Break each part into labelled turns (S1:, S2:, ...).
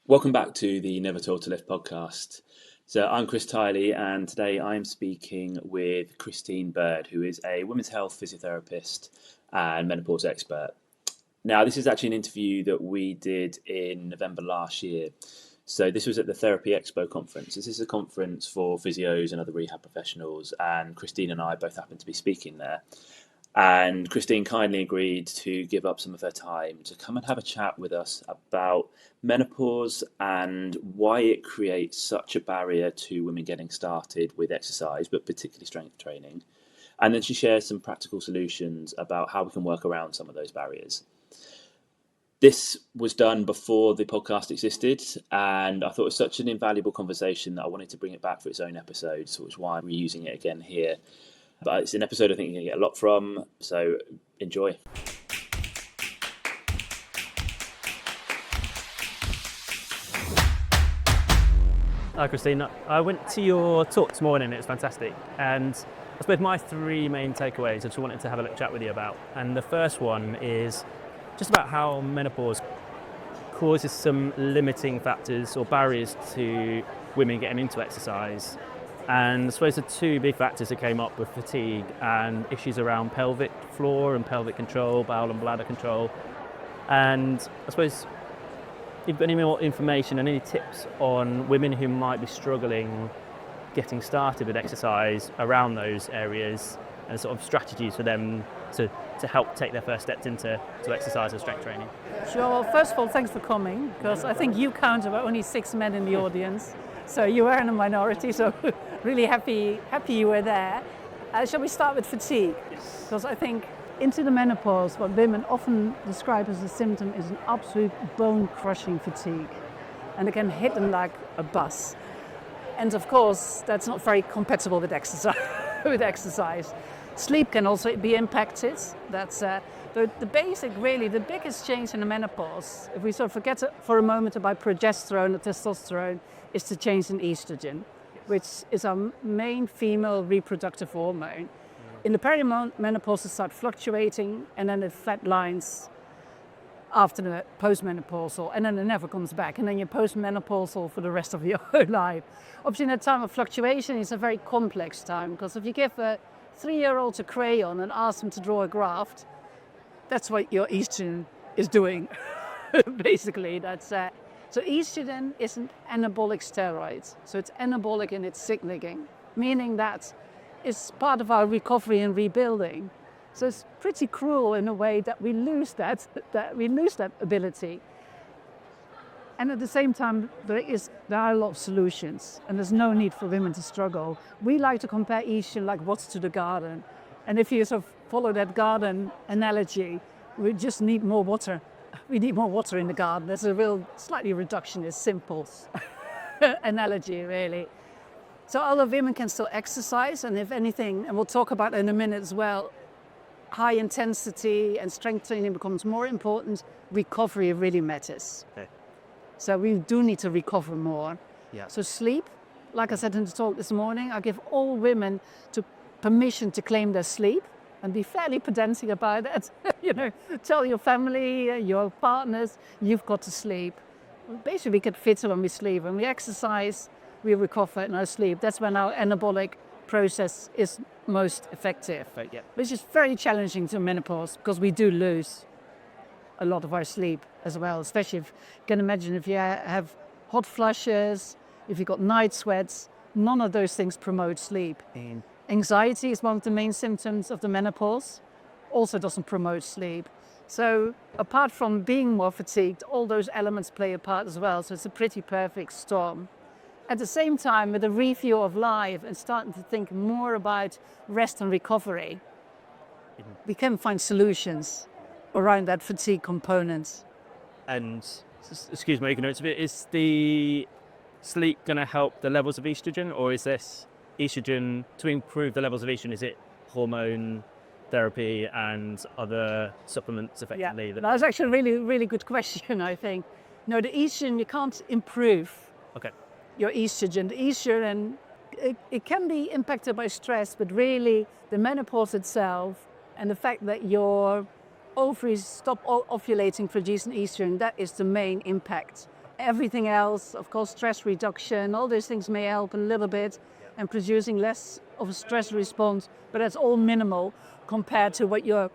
S1: Welcome back to the Never Told to Lift podcast. So I'm Chris Tiley, and today I'm speaking with Christien Bird, who is a women's health physiotherapist and menopause expert. Now, this is actually an interview that we did in November last year. So this was at the Therapy Expo conference. This is a conference for physios and other rehab professionals, and Christien and I both happened to be speaking there. And Christien kindly agreed to give up some of her time to come and have a chat with us about menopause and why it creates such a barrier to women getting started with exercise, but particularly strength training. And then she shares some practical solutions about how we can work around some of those barriers. This was done before the podcast existed, and I thought it was such an invaluable conversation that I wanted to bring it back for its own episode, so which is why I'm reusing it again here. But it's an episode I think you're going to get a lot from, so enjoy.
S2: Hi Christine, I went to your talk this morning, it was fantastic, and I suppose my three main takeaways I just wanted to have a little chat with you about. And the first one is just about how menopause causes some limiting factors or barriers to women getting into exercise. And I suppose the two big factors that came up were fatigue and issues around pelvic floor and pelvic control, bowel and bladder control. And I suppose if you've got any more information and any tips on women who might be struggling getting started with exercise around those areas and sort of strategies for them to help take their first steps into exercise and strength training.
S3: Sure. Well, first of all, thanks for coming, because I think you count about only 6 men in the audience. So you are in a minority, so really happy you were there. Shall we start with fatigue? Because I think into the menopause, what women often describe as a symptom is an absolute bone-crushing fatigue. And it can hit them like a bus. And of course, that's not very compatible with exercise. Sleep can also be impacted. That's the basic, really, the biggest change in the menopause, if we sort of forget for a moment about progesterone or testosterone, is the change in estrogen, which is our main female reproductive hormone. In the perimenopause, it starts fluctuating, and then it flatlines after the postmenopausal, and then it never comes back, and then you're postmenopausal for the rest of your whole life. Obviously, that time of fluctuation is a very complex time, because if you give a 3-year-old a crayon and ask them to draw a graph, that's what your estrogen is doing. Basically, that's so estrogen is an anabolic steroid, so it's anabolic in its signaling, meaning that it's part of our recovery and rebuilding. So it's pretty cruel in a way that we lose that ability. And at the same time, there are a lot of solutions, and there's no need for women to struggle. We like to compare estrogen like what's to the garden. And if you sort of follow that garden analogy, we just need more water. We need more water in the garden. There's a real slightly reductionist, simple analogy, really. So other women can still exercise, and if anything, and we'll talk about it in a minute as well, high intensity and strength training becomes more important. Recovery really matters.
S2: Okay.
S3: So we do need to recover more.
S2: Yeah.
S3: So sleep, like I said in the talk this morning, I give all women permission to claim their sleep and be fairly pedantic about it. Tell your family, your partners, you've got to sleep. Basically, we get fitter when we sleep. When we exercise, we recover in our sleep. That's when our anabolic process is most effective.
S2: Right, yeah.
S3: Which is very challenging to menopause, because we do lose a lot of our sleep as well, especially if you can imagine if you have hot flushes, if you've got night sweats, none of those things promote sleep. Anxiety is one of the main symptoms of the menopause, also doesn't promote sleep. So apart from being more fatigued, all those elements play a part as well, so it's a pretty perfect storm. At the same time, with a review of life and starting to think more about rest and recovery, we can find solutions around that fatigue component.
S2: And, excuse my ignorance a bit, is the sleep going to help the levels of estrogen, or is this estrogen, to improve the levels of estrogen, is it hormone therapy and other supplements effectively?
S3: Yeah, that's actually a really, really good question, I think. No, the estrogen, you can't improve your estrogen. The estrogen, it can be impacted by stress, but really the menopause itself and the fact that your ovaries stop ovulating, producing estrogen, that is the main impact everything else, of course, stress reduction, all those things may help a little bit and producing less of a stress response, but that's all minimal compared to what your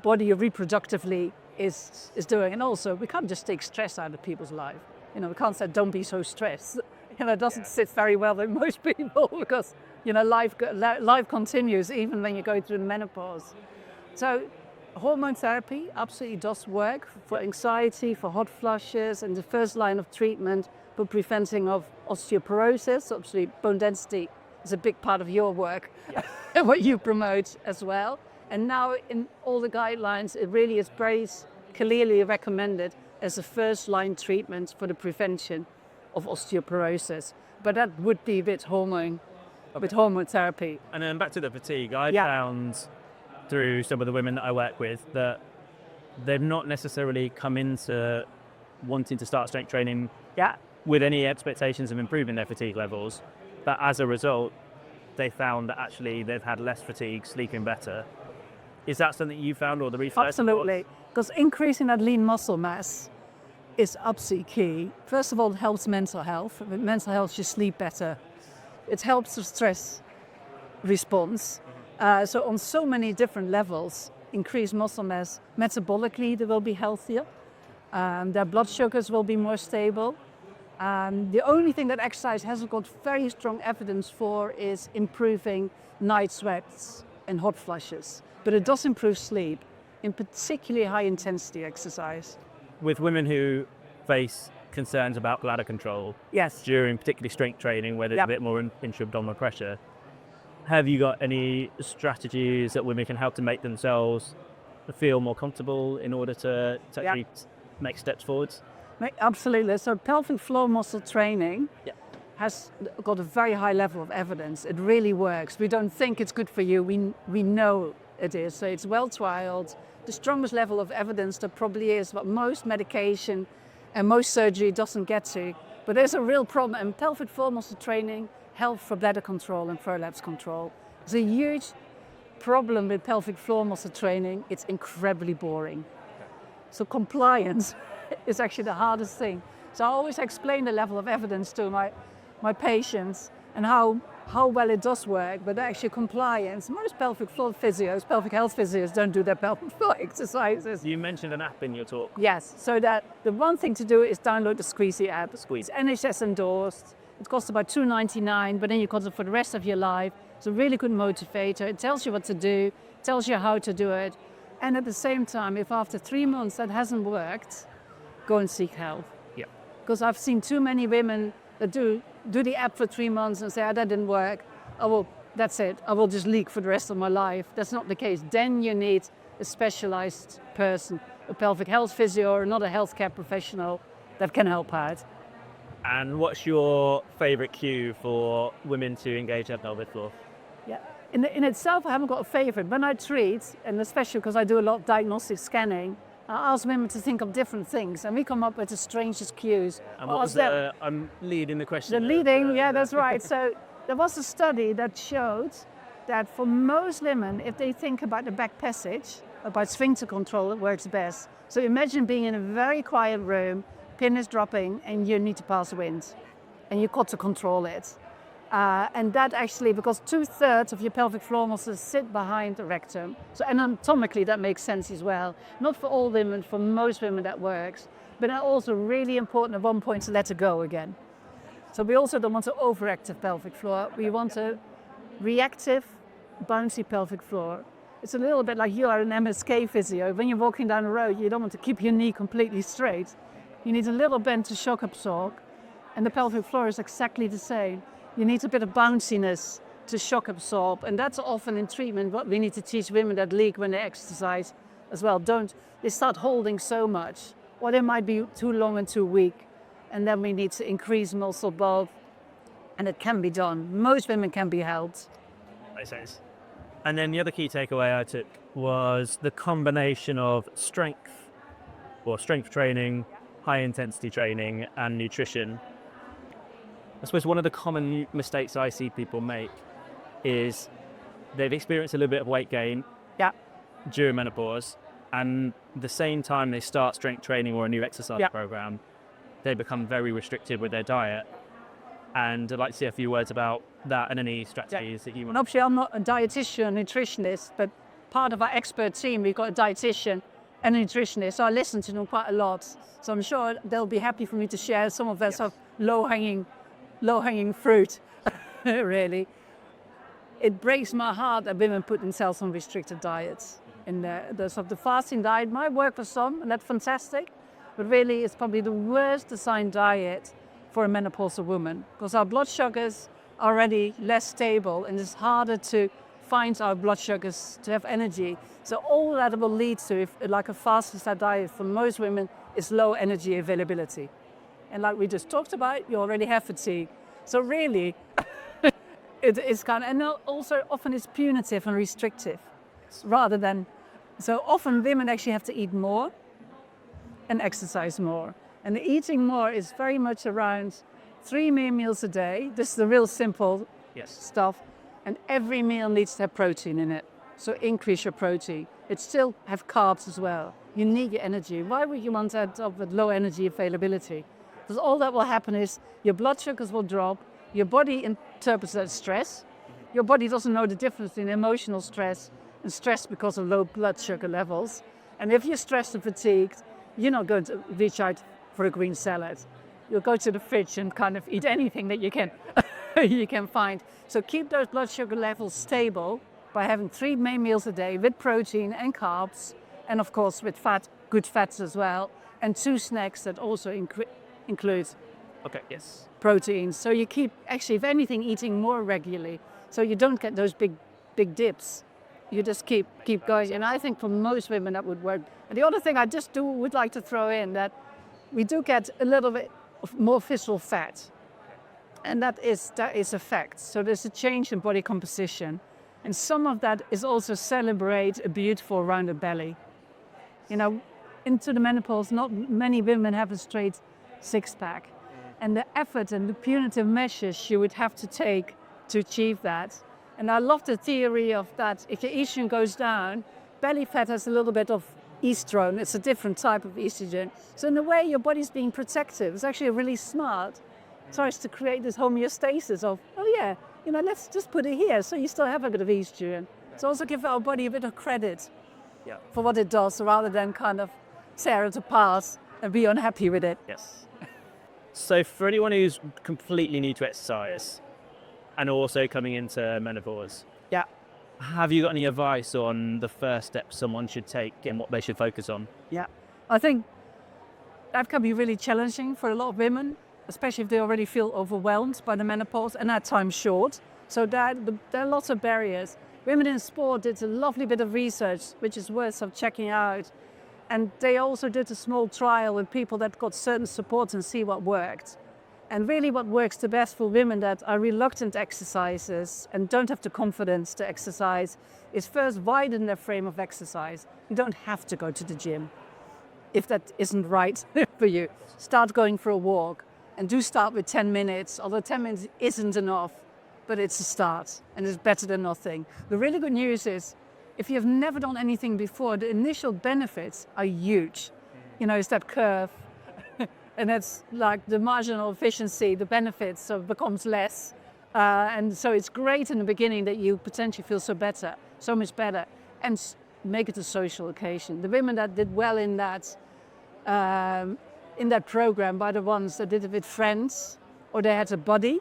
S3: body reproductively is doing. And also, we can't just take stress out of people's life. We can't say, don't be so stressed. It doesn't sit very well with most people because, life continues even when you go through the menopause. So hormone therapy absolutely does work for anxiety, for hot flushes, and the first line of treatment for preventing of osteoporosis. Obviously, bone density is a big part of your work and what you promote as well. And now in all the guidelines, it really is very clearly recommended as a first line treatment for the prevention of osteoporosis. But that would be with hormone therapy.
S2: And then back to the fatigue, I found through some of the women that I work with that they've not necessarily come into wanting to start strength training with any expectations of improving their fatigue levels. But as a result, they found that actually they've had less fatigue, sleeping better. Is that something you found or the research?
S3: Absolutely, because increasing that lean muscle mass is absolutely key. First of all, it helps mental health. With mental health, you sleep better. It helps the stress response. So on so many different levels, increased muscle mass, metabolically they will be healthier. Their blood sugars will be more stable. The only thing that exercise hasn't got very strong evidence for is improving night sweats and hot flushes. But it does improve sleep, in particularly high intensity exercise.
S2: With women who face concerns about bladder control during particularly strength training where there's a bit more intra-abdominal pressure, have you got any strategies that women can help to make themselves feel more comfortable in order to actually make steps forwards?
S3: Absolutely. So pelvic floor muscle training has got a very high level of evidence. It really works. We don't think it's good for you. We know it is. So it's well trialed. The strongest level of evidence there probably is what most medication and most surgery doesn't get to. But there's a real problem. And pelvic floor muscle training helps for bladder control and prolapse control. It's a huge problem with pelvic floor muscle training. It's incredibly boring. So compliance is actually the hardest thing. So I always explain the level of evidence to my patients and how well it does work, but actually compliance. Most pelvic floor physios, pelvic health physios don't do their pelvic floor exercises.
S2: You mentioned an app in your talk.
S3: Yes, so that the one thing to do is download the Squeezy app. It's NHS-endorsed. It costs about $2.99, but then you got it for the rest of your life. It's a really good motivator. It tells you what to do, tells you how to do it. And at the same time, if after 3 months that hasn't worked, go and seek help.
S2: Yeah.
S3: Because I've seen too many women that do the app for 3 months and say, that didn't work. Oh, well, that's it. I will just leak for the rest of my life. That's not the case. Then you need a specialized person, a pelvic health physio or another healthcare professional that can help out.
S2: And what's your favorite cue for women to engage their pelvic floor?
S3: Yeah. In itself, I haven't got a favorite. When I treat, and especially because I do a lot of diagnostic scanning, I ask women to think of different things, and we come up with the strangest cues.
S2: And what was I'm leading the question.
S3: The leading, that's right. So there was a study that showed that for most women, if they think about the back passage, about sphincter control, it works best. So imagine being in a very quiet room, pin is dropping, and you need to pass wind, and you've got to control it. And that actually, because 2/3 of your pelvic floor muscles sit behind the rectum. So anatomically, that makes sense as well. Not for all women, for most women that works. But also really important at one point to let it go again. So we also don't want an overactive pelvic floor. We want a reactive, bouncy pelvic floor. It's a little bit like you are an MSK physio. When you're walking down the road, you don't want to keep your knee completely straight. You need a little bend to shock absorb. And the pelvic floor is exactly the same. You need a bit of bounciness to shock absorb, and that's often in treatment what we need to teach women that leak when they exercise as well. They start holding so much, or they might be too long and too weak, and then we need to increase muscle bulk, and it can be done. Most women can be helped.
S2: Makes sense. And then the other key takeaway I took was the combination of strength training, high intensity training, and nutrition. I suppose one of the common mistakes I see people make is they've experienced a little bit of weight gain during menopause, and the same time they start strength training or a new exercise program, they become very restricted with their diet. And I'd like to see a few words about that and any strategies that you
S3: And
S2: want.
S3: obviously, I'm not a dietitian, nutritionist, but part of our expert team, we've got a dietitian and a nutritionist. So I listen to them quite a lot. So I'm sure they'll be happy for me to share some of their sort of low-hanging fruit, really. It breaks my heart that women put themselves on restricted diets. And the sort of the fasting diet might work for some, and that's fantastic. But really, it's probably the worst designed diet for a menopausal woman, because our blood sugars are already less stable, and it's harder to find our blood sugars to have energy. So all that will lead to, if like a fasting style diet for most women, is low energy availability. And like we just talked about, you already have fatigue. So really, it's kind of, and also often it's punitive and restrictive, rather than, so often women actually have to eat more and exercise more. And the eating more is very much around 3 main meals a day. This is the real simple stuff. And every meal needs to have protein in it. So increase your protein. It still have carbs as well. You need your energy. Why would you want to end up with low energy availability? Because all that will happen is your blood sugars will drop. Your body interprets that as stress. Your body doesn't know the difference between emotional stress and stress because of low blood sugar levels. And if you're stressed and fatigued, you're not going to reach out for a green salad. You'll go to the fridge and kind of eat anything that you can you can find. So keep those blood sugar levels stable by having 3 main meals a day with protein and carbs, and of course with fat, good fats as well, and 2 snacks that also include proteins. So you keep, actually, if anything, eating more regularly, so you don't get those big dips. You just keep going, and I think for most women that would work. And the other thing I just would like to throw in, that we do get a little bit of more visceral fat, and that is a fact. So there's a change in body composition, and some of that is also celebrate a beautiful rounded belly. You know, into the menopause, not many women have a straight six-pack, and the effort and the punitive measures you would have to take to achieve that. And I love the theory of that if your estrogen goes down, belly fat has a little bit of oestrogen. It's a different type of estrogen. So in a way, your body's being protective. It's actually really smart. It tries to create this homeostasis of, oh yeah, you know, let's just put it here so you still have a bit of estrogen. So also give our body a bit of credit for what it does, rather than kind of tear it apart and be unhappy with it.
S2: Yes. So for anyone who's completely new to exercise and also coming into menopause, have you got any advice on the first steps someone should take and what they should focus on?
S3: Yeah, I think that can be really challenging for a lot of women, especially if they already feel overwhelmed by the menopause and at times short. So there are lots of barriers. Women in Sport did a lovely bit of research, which is worth of checking out. And they also did a small trial with people that got certain support and see what worked. And really what works the best for women that are reluctant exercisers and don't have the confidence to exercise is first widen their frame of exercise. You don't have to go to the gym if that isn't right for you. Start going for a walk, and do start with 10 minutes, although 10 minutes isn't enough, but it's a start and it's better than nothing. The really good news is if you've never done anything before, the initial benefits are huge. You know, it's that curve. And it's like the marginal efficiency, the benefits so becomes less. And so it's great in the beginning that you potentially feel so much better, and make it a social occasion. The women that did well in that program are the ones that did it with friends, or they had a buddy,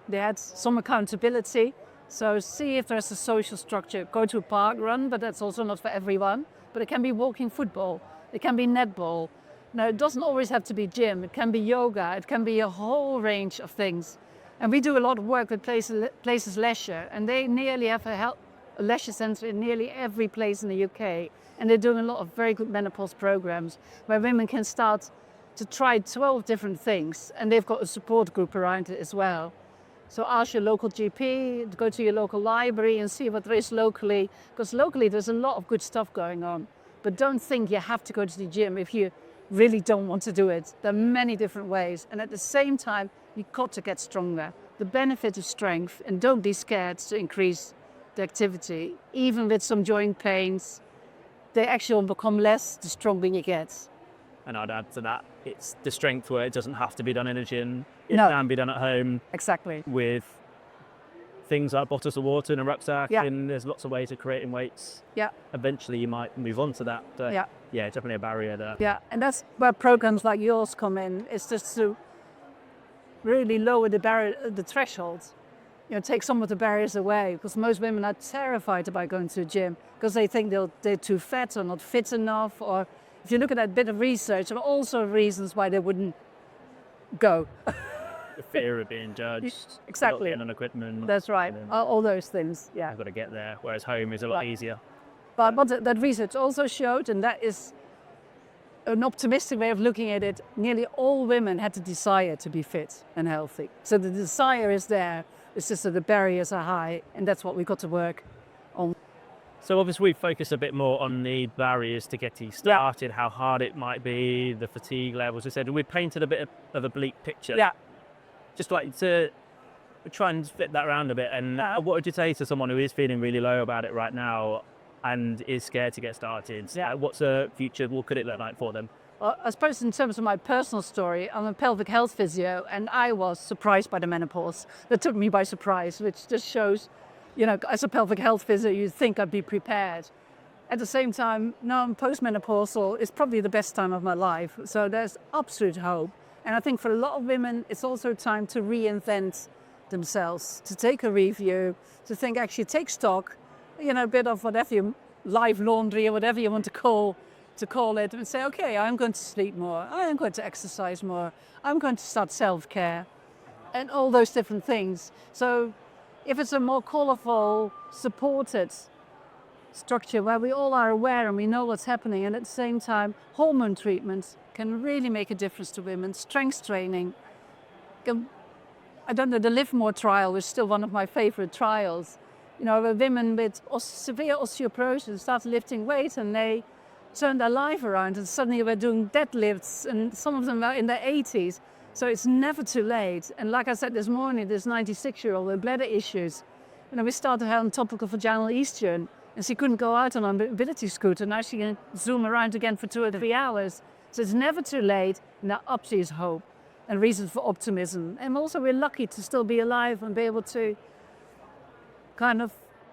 S3: they had some accountability. So see if there's a social structure. Go to a park run, but that's also not for everyone. But it can be walking football, it can be netball. Now, it doesn't always have to be gym. It can be yoga. It can be a whole range of things. And we do a lot of work with Places Leisure, and they nearly have a leisure centre in nearly every place in the UK. And they're doing a lot of very good menopause programs where women can start to try 12 different things, and they've got a support group around it as well. So ask your local GP, go to your local library and see what there is locally, because locally there's a lot of good stuff going on. But don't think you have to go to the gym if you really don't want to do it. There are many different ways, and at the same time you've got to get stronger. The benefit of strength, and don't be scared to increase the activity. Even with some joint pains, they actually will become less the stronger you get.
S2: And I'd add to that, it's the strength where it doesn't have to be done in a gym. It
S3: No.
S2: can be done at home
S3: Exactly.
S2: with things like bottles of water and a rucksack,
S3: Yeah.
S2: and there's lots of ways of creating weights.
S3: Yeah.
S2: Eventually you might move on to that. But
S3: Yeah.
S2: yeah, definitely a barrier there.
S3: Yeah, and that's where programs like yours come in. It's just to really lower the barrier, the threshold. Take some of the barriers away, because most women are terrified about going to the gym because they think they're too fat or not fit enough. Or if you look at that bit of research, there are also reasons why they wouldn't go.
S2: The fear of being judged,
S3: Exactly.
S2: not getting on equipment.
S3: That's right.
S2: and then
S3: All those things. Yeah.
S2: I've got to get there, whereas home is a lot
S3: Right.
S2: easier.
S3: But that research also showed, and that is an optimistic way of looking at it, nearly all women had the desire to be fit and healthy. So the desire is there. It's just that the barriers are high, and that's what we've got to work on.
S2: So obviously we focus a bit more on the barriers to getting started, how hard it might be, the fatigue levels. We said we painted a bit of a bleak picture.
S3: Yeah.
S2: Just like to try and flip that around a bit. And what would you say to someone who is feeling really low about it right now and is scared to get started?
S3: Yeah.
S2: What's the future? What could it look like for them?
S3: I suppose in terms of my personal story, I'm a pelvic health physio, and I was surprised by the menopause. That took me by surprise, which just shows, as a pelvic health physio, you'd think I'd be prepared. At the same time, now I'm postmenopausal. It's probably the best time of my life. So there's absolute hope. And I think for a lot of women, it's also time to reinvent themselves, to take a review, to think, actually take stock, a bit of whatever your life laundry or whatever you want to call it, and say, okay, I'm going to sleep more, I am going to exercise more, I'm going to start self-care, and all those different things. So if it's a more colourful, supported structure where we all are aware and we know what's happening, and at the same time, hormone treatments can really make a difference to women. Strength training. I don't know, the Live More trial is still one of my favorite trials. Where women with severe osteoporosis start lifting weight and they turn their life around, and suddenly we're doing deadlifts, and some of them are in their 80s. So it's never too late. And like I said this morning, this 96-year-old with bladder issues, we started her on topical vaginal estrogen, and she couldn't go out on a mobility scooter. Now she can zoom around again for 2 or 3 hours. So it's never too late, and there absolutely is hope and reason for optimism. And also we're lucky to still be alive and be able to kind of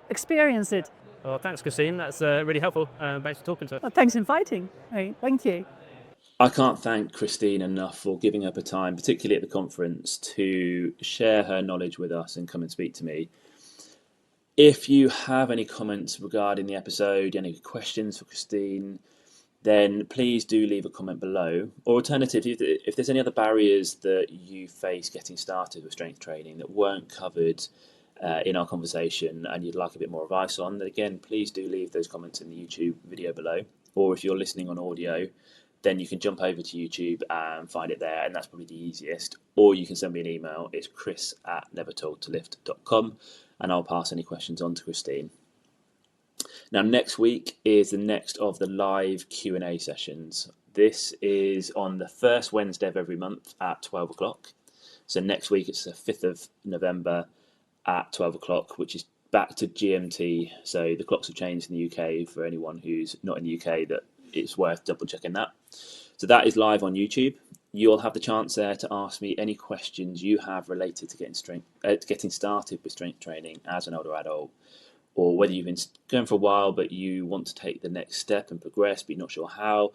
S3: experience it.
S2: Well, thanks, Christien. That's really helpful. Thanks for talking to us.
S3: Well, thanks for inviting. Hey, thank you.
S1: I can't thank Christien enough for giving up her time, particularly at the conference, to share her knowledge with us and come and speak to me. If you have any comments regarding the episode, any questions for Christien, then please do leave a comment below. Or alternatively, if there's any other barriers that you face getting started with strength training that weren't covered in our conversation and you'd like a bit more advice on, then again, please do leave those comments in the YouTube video below. Or if you're listening on audio, then you can jump over to YouTube and find it there, and that's probably the easiest. Or you can send me an email. It's chris@nevertoldtolift.com, and I'll pass any questions on to Christien. Now, next week is the next of the live Q&A sessions. This is on the first Wednesday of every month at 12 o'clock. So next week, it's the 5th of November at 12 o'clock, which is back to GMT. So the clocks have changed in the UK. For anyone who's not in the UK, that it's worth double checking that. So that is live on YouTube. You'll have the chance there to ask me any questions you have related to getting started with strength training as an older adult, or whether you've been going for a while but you want to take the next step and progress but you're not sure how.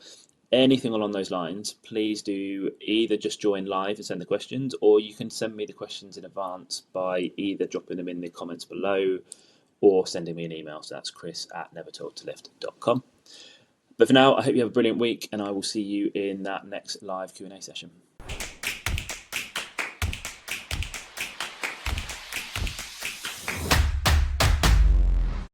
S1: Anything along those lines, please do either just join live and send the questions, or you can send me the questions in advance by either dropping them in the comments below or sending me an email. So that's chris@nevertoldtolift.com. But for now, I hope you have a brilliant week, and I will see you in that next live Q&A session.